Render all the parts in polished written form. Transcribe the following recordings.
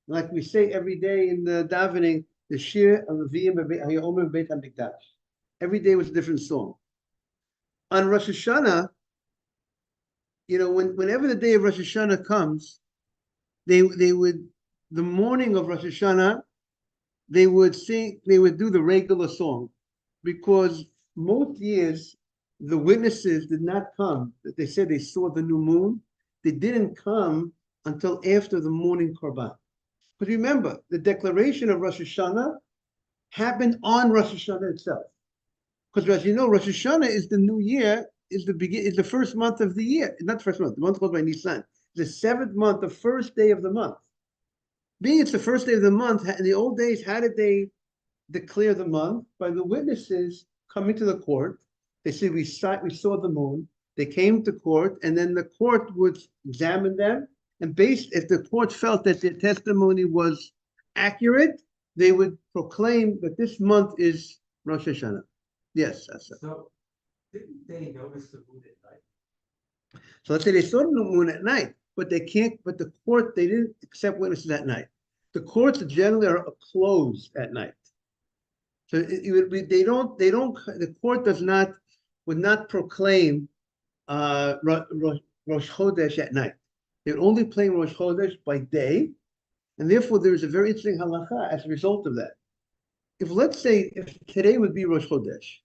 Like we say every day in the davening, the Shir of the Beit HaMikdash. Every day was a different song. On Rosh Hashanah, whenever the day of Rosh Hashanah comes, they would, the morning of Rosh Hashanah, they would do the regular song, because most years the witnesses did not come. They said they saw the new moon. They didn't come until after the morning korban. But remember, the declaration of Rosh Hashanah happened on Rosh Hashanah itself. Because as you know, Rosh Hashanah is the new year, is the first month of the year. Not the first month, the month called by Nisan. The seventh month, the first day of the month. Being it's the first day of the month, in the old days, how did they declare the month? By the witnesses coming to the court. They said, we saw the moon. They came to court, and then the court would examine them. And if the court felt that their testimony was accurate, they would proclaim that this month is Rosh Hashanah. Yes, that's it. So didn't they notice the moon at night? So let's say they saw the moon at night, but they didn't accept witnesses at night. The courts generally are closed at night. So the court would not proclaim Rosh Chodesh at night. They would only proclaim Rosh Chodesh by day, and therefore there is a very interesting halacha as a result of that. If today would be Rosh Chodesh,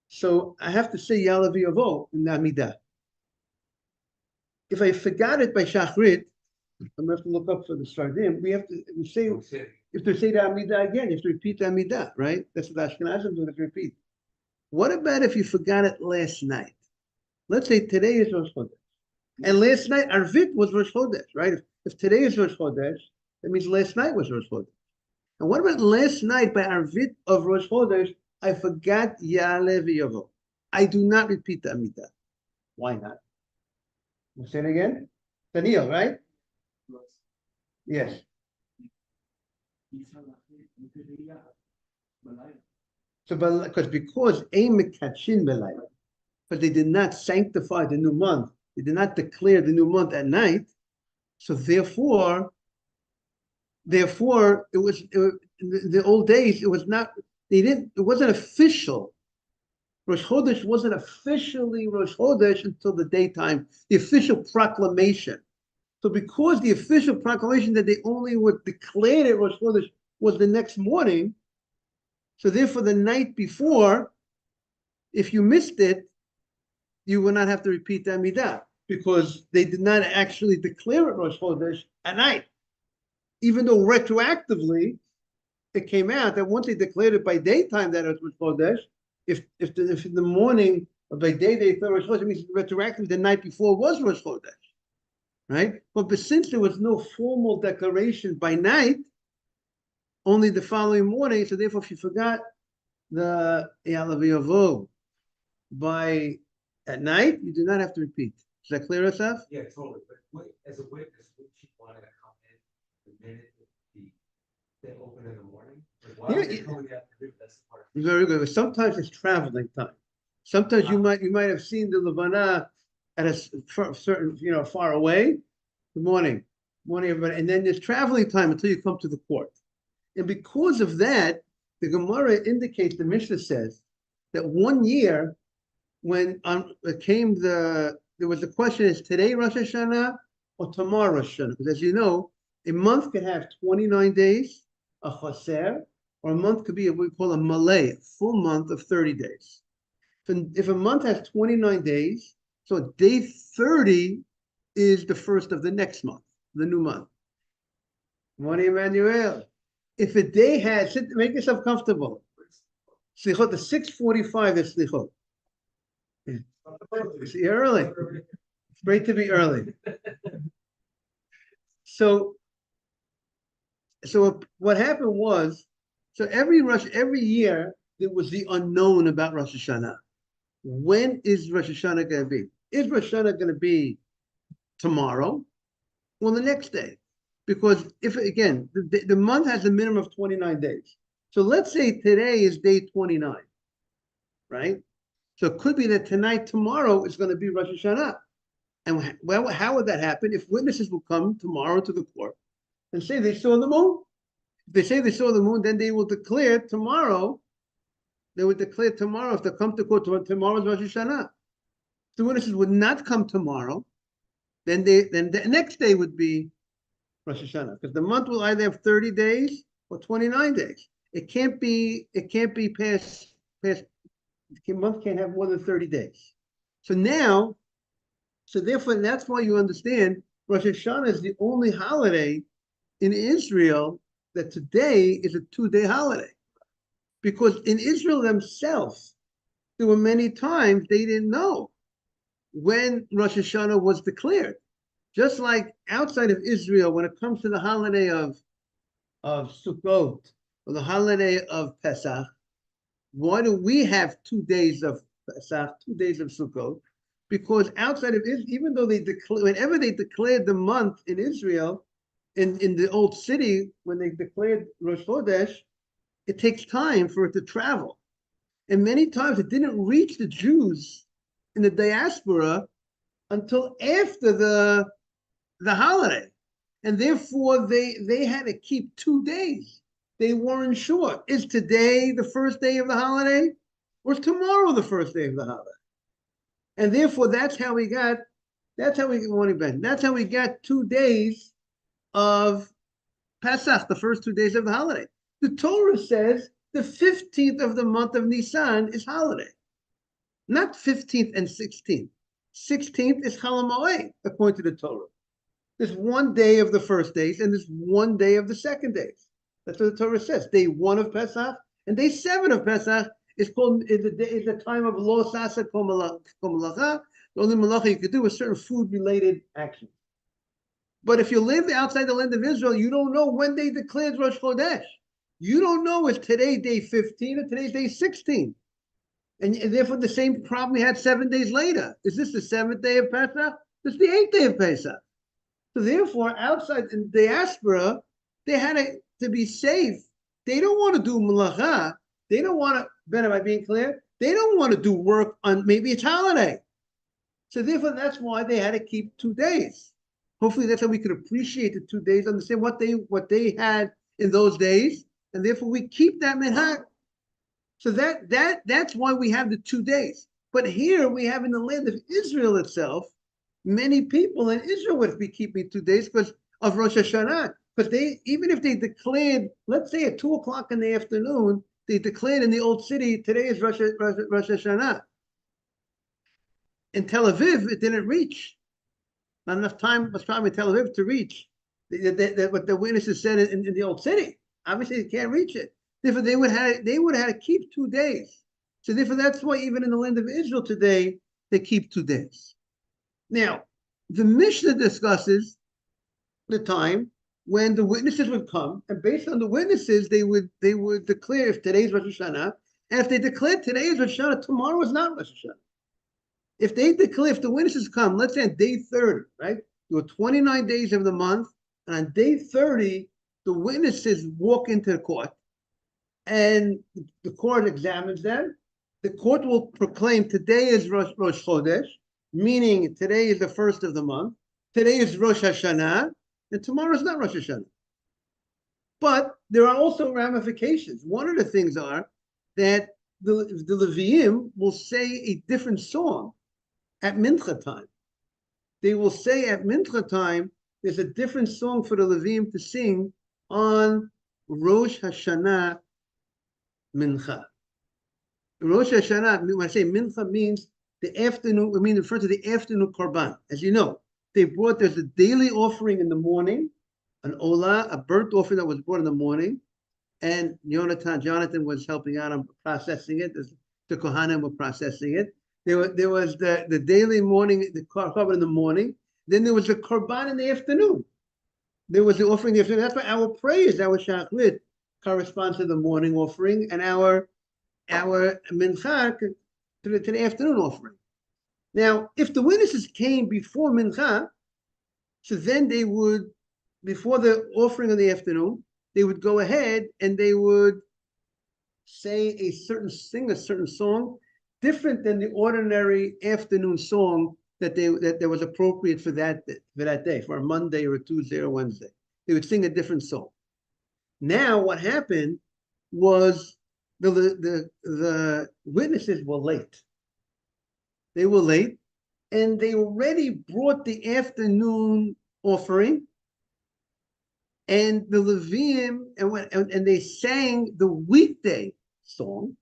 so I have to say Ya'aleh V'yavo in the Amidah. If I forgot it by Shachrit, I'm going to have to look up for the Sardim. We say, if to say the Amidah again, you have to repeat the Amidah, right? That's what Ashkenazim do, have to repeat. What about if you forgot it last night? Let's say today is Rosh Chodesh. And last night, Arvit was Rosh Chodesh, right? If today is Rosh Chodesh, that means last night was Rosh Chodesh. And what about last night by Arvit of Rosh Chodesh, I forgot Ya'aleh V'yavo. I do not repeat the Amidah. Why not? We'll say it again. Daniel, right? Yes. So, because they did not sanctify the new month, they did not declare the new month at night. So therefore, it was in the old days. It was not. It wasn't official. Rosh Chodesh wasn't officially Rosh Chodesh until the daytime, the official proclamation. So because the official proclamation that they only would declare it Rosh Chodesh was the next morning, so therefore the night before, if you missed it, you would not have to repeat the Amidah, because they did not actually declare it Rosh Chodesh at night. Even though retroactively, it came out that once they declared it by daytime that it was Rosh Chodesh, if in the morning or by day they declared Rosh Chodesh, it means retroactively the night before was Rosh Chodesh. Right? But since there was no formal declaration by night, only the following morning, so therefore if you forgot the Ya'aleh V'yavo by at night, you do not have to repeat. Is that clear, Asaf? Yeah, totally. But as a witness, would you want to come in the minute they open in the morning? Like, why would they come in the afternoon? That's the part. Very good. Sometimes it's traveling time. Sometimes you might have seen the Levana at a certain, far away. Good morning, everybody. And then there's traveling time until you come to the court. And because of that, the Gemara indicates, the Mishnah says, that one year when there was the question, is today Rosh Hashanah or tomorrow Rosh Hashanah? Because as you know, a month could have 29 days, a chaser, or a month could be what we call a malay, a full month of 30 days. So if a month has 29 days, so day 30 is the first of the next month, the new month. Morning, Emmanuel. If a day has, make yourself comfortable. Slichot, the 6:45 is Slichot. See, early. It's great to be early. So what happened was, so every year there was the unknown about Rosh Hashanah. When is Rosh Hashanah going to be? Is Rosh Hashanah going to be tomorrow or the next day? Because if, again, the month has a minimum of 29 days. So let's say today is day 29, right? So it could be that tomorrow is going to be Rosh Hashanah. And how would that happen? If witnesses will come tomorrow to the court and say they saw the moon. If they say they saw the moon, then they will declare tomorrow. They would declare tomorrow, if they come to court, tomorrow's Rosh Hashanah. If the witnesses would not come tomorrow, then the next day would be Rosh Hashanah, because the month will either have 30 days or 29 days. It can't be past. The month can't have more than 30 days. So therefore, that's why you understand Rosh Hashanah is the only holiday in Israel that today is a 2-day holiday. Because in Israel themselves, there were many times they didn't know when Rosh Hashanah was declared. Just like outside of Israel, when it comes to the holiday of Sukkot or the holiday of Pesach, why do we have 2 days of Pesach, 2 days of Sukkot? Because outside of Israel, even though whenever they declared the month in Israel, in the old city, when they declared Rosh Chodesh, it takes time for it to travel. And many times it didn't reach the Jews in the diaspora until after the holiday. And therefore they had to keep 2 days. They weren't sure. Is today the first day of the holiday? Or is tomorrow the first day of the holiday? And therefore that's how we got 2 days of Pesach, the first 2 days of the holiday. The Torah says the 15th of the month of Nisan is holiday. Not 15th and 16th. 16th is Chol Hamoed, according to the Torah. There's 1 day of the first days and there's 1 day of the second days. That's what the Torah says. Day 1 of Pesach and day 7 of Pesach is the time of Lo Sasa Kol Malacha. The only malacha you could do is certain food-related actions. But if you live outside the land of Israel, you don't know when they declared Rosh Chodesh. You don't know if today day 15 or today's day 16. And therefore the same problem we had 7 days later. Is this the 7th day of Pesach? This is the 8th day of Pesach. So therefore, outside in diaspora, they had to be safe. They don't want to do malacha. They don't want to, Ben, am I being clear? They don't want to do work on, maybe it's holiday. So therefore, that's why they had to keep 2 days. Hopefully that's how we could appreciate the 2 days, understand what they had in those days, and therefore we keep that minhag. So that's why we have the 2 days. But here we have in the land of Israel itself, many people in Israel would be keeping 2 days because of Rosh Hashanah. Because even if they declared, let's say at 2 o'clock in the afternoon, they declared in the old city, today is Rosh Hashanah. In Tel Aviv, it didn't reach. Not enough time was probably in Tel Aviv to reach what the witnesses said in the old city. Obviously, they can't reach it. Therefore, they would have had to keep 2 days. So therefore, that's why even in the land of Israel today, they keep 2 days. Now, the Mishnah discusses the time when the witnesses would come, and based on the witnesses, they would declare if today's Rosh Hashanah, and if they declare today is Rosh Hashanah, tomorrow is not Rosh Hashanah. If they declare, if the witnesses come, let's say on day 30, right? There were 29 days of the month, and on day 30, the witnesses walk into the court, and the court examines them. The court will proclaim today is Rosh Chodesh, meaning today is the first of the month. Today is Rosh Hashanah, and tomorrow is not Rosh Hashanah. But there are also ramifications. One of the things are that the Leviim will say a different song at Mincha time. They will say at Mincha time, there's a different song for the Leviim to sing on Rosh Hashanah Mincha. Rosh Hashanah, when I say Mincha, means the afternoon, I mean refer to the afternoon Korban. As you know, there's a daily offering in the morning, an olah, a burnt offering that was brought in the morning, and Jonathan was helping out on processing it. The Kohanim were processing it. There was the daily morning, the korban in the morning. Then there was the korban in the afternoon. There was the offering in the afternoon. That's why our prayers, our shachrit, corresponds to the morning offering, and our mincha to the afternoon offering. Now, if the witnesses came before mincha, so then they would, before the offering in the afternoon, they would go ahead and they would sing a certain song, different than the ordinary afternoon song that was appropriate for that day, for a Monday or a Tuesday or Wednesday. They would sing a different song. Now what happened was the witnesses were late. They were late, and they already brought the afternoon offering, and the Levium, and they sang the weekday song,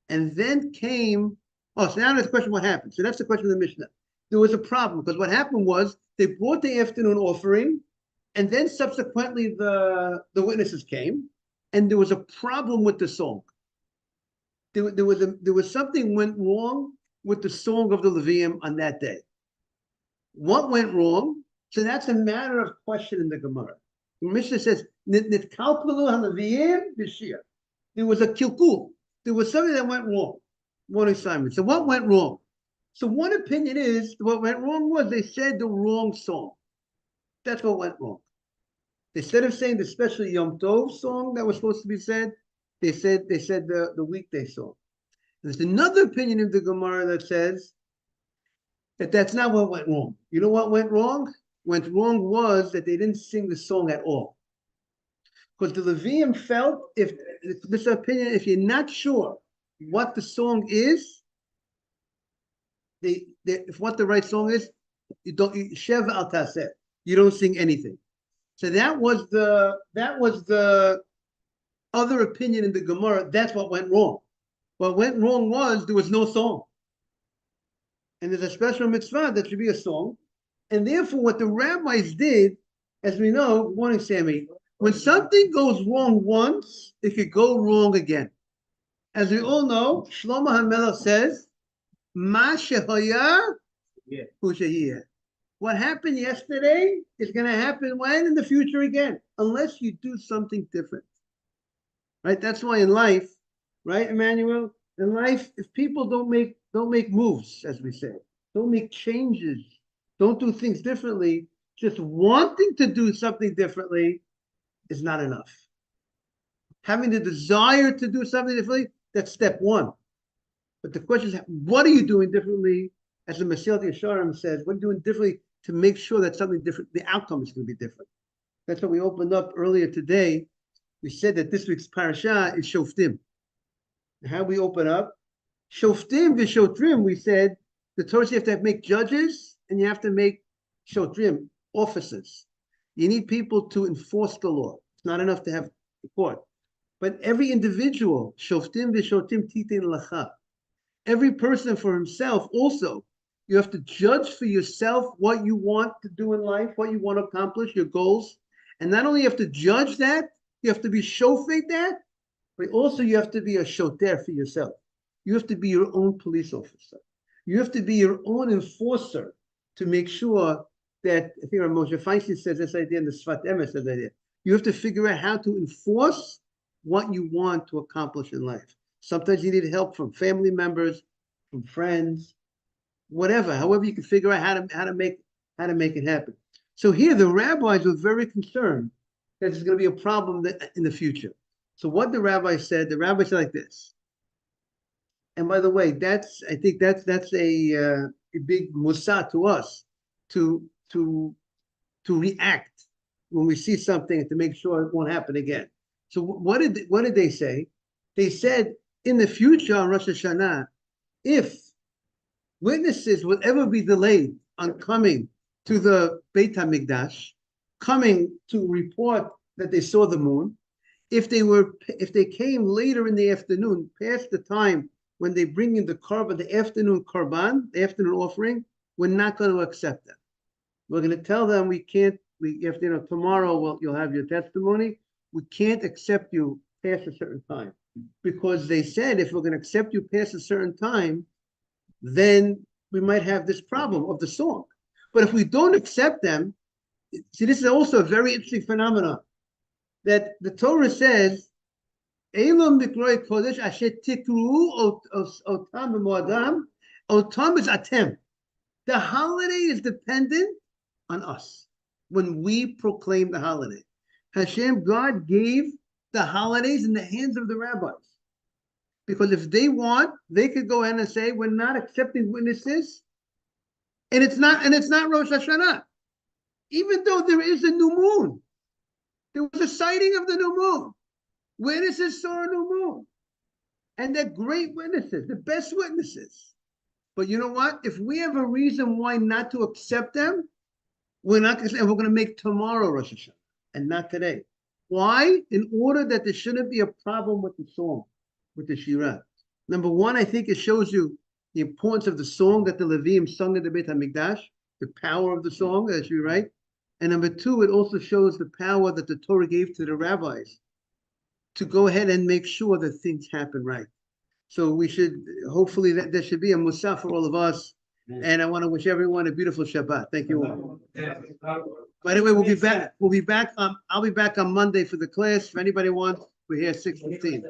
and then came. Oh, so now there's the question: what happened? So that's the question of the Mishnah. There was a problem because what happened was they brought the afternoon offering, and then subsequently the witnesses came, and there was a problem with the song. There was something went wrong with the song of the Levium on that day. What went wrong? So that's a matter of question in the Gemara. The Mishnah says, "Nitkalkalu haLeviim b'shir." There was a kilkul. There was something that went wrong. One assignment. So what went wrong? So one opinion is what went wrong was they said the wrong song. That's what went wrong. Instead of saying the special Yom Tov song that was supposed to be said, they said the weekday song. There's another opinion of the Gemara that says that that's not what went wrong. You know what went wrong? Went wrong was that they didn't sing the song at all. Because the Levium felt if this opinion, if you're not sure what the song is, if what the right song is, you don't shev al taseh. You don't sing anything. So that was the other opinion in the Gemara. That's what went wrong. What went wrong was there was no song. And there's a special mitzvah that should be a song. And therefore, what the rabbis did, as we know, good morning, Sammy, when something goes wrong once, it could go wrong again. As we all know, Shlomo HaMelech says, Ma shehoya hu sheyeh. What happened yesterday is going to happen when? In the future again, unless you do something different. Right? That's why in life, right, Emmanuel? In life, if people don't make moves, as we say, don't make changes, don't do things differently, just wanting to do something differently is not enough. Having the desire to do something differently, that's step one. But the question is, what are you doing differently? As the Mesilat Yesharim says, what are you doing differently to make sure that something different, the outcome is going to be different? That's what we opened up earlier today. We said that this week's parasha is Shoftim. How we open up? Shoftim v'shotrim, we said, the Torah says you have to make judges and you have to make shotrim, officers. You need people to enforce the law. It's not enough to have the court. But every individual, shoftim v'shotim titin lacha. Every person for himself also. You have to judge for yourself what you want to do in life, what you want to accomplish, your goals. And not only you have to judge that, you have to be shofet that, but also you have to be a shoter for yourself. You have to be your own police officer. You have to be your own enforcer to make sure that, I think Moshe Feinstein says this idea, and the Sfat Emes says that idea. You have to figure out how to enforce what you want to accomplish in life. Sometimes you need help from family members, from friends, whatever. However, you can figure out how to make it happen. So here, the rabbis were very concerned that there's going to be a problem in the future. So what the rabbi said like this. And by the way, I think that's a big musa to us to react when we see something to make sure it won't happen again. So what did they say? They said in the future on Rosh Hashana, if witnesses will ever be delayed on coming to the Beit HaMikdash, coming to report that they saw the moon, if they came later in the afternoon, past the time when they bring in the korban, the afternoon korban, the afternoon offering, we're not going to accept them. We're going to tell them tomorrow you'll have your testimony. We can't accept you past a certain time. Because they said if we're going to accept you past a certain time, then we might have this problem of the song. But if we don't accept them, see, this is also a very interesting phenomenon that the Torah says, Elom Mikroi Kodesh Asher Tikru Otam B'Moadam, Otam is Atem. The holiday is dependent on us when we proclaim the holiday. Hashem, God gave the holidays in the hands of the rabbis. Because if they want, they could go ahead and say, we're not accepting witnesses, and it's not Rosh Hashanah. even though there is a new moon. There was a sighting of the new moon. Witnesses saw a new moon. And they're great witnesses, the best witnesses. But you know what? If we have a reason why not to accept them, we're not going to say, we're going to make tomorrow Rosh Hashanah and not today. Why? In order that there shouldn't be a problem with the song, with the Shirah. Number one, I think it shows you the importance of the song that the Leviim sung in the Beit HaMikdash, the power of the song, as you write. And number two, it also shows the power that the Torah gave to the rabbis to go ahead and make sure that things happen right. So we should, hopefully that there should be a musaf for all of us. And I want to wish everyone a beautiful Shabbat. Thank you all. By the way, we'll be back. I'll be back on Monday for the class. If anybody wants, we're here 6:15.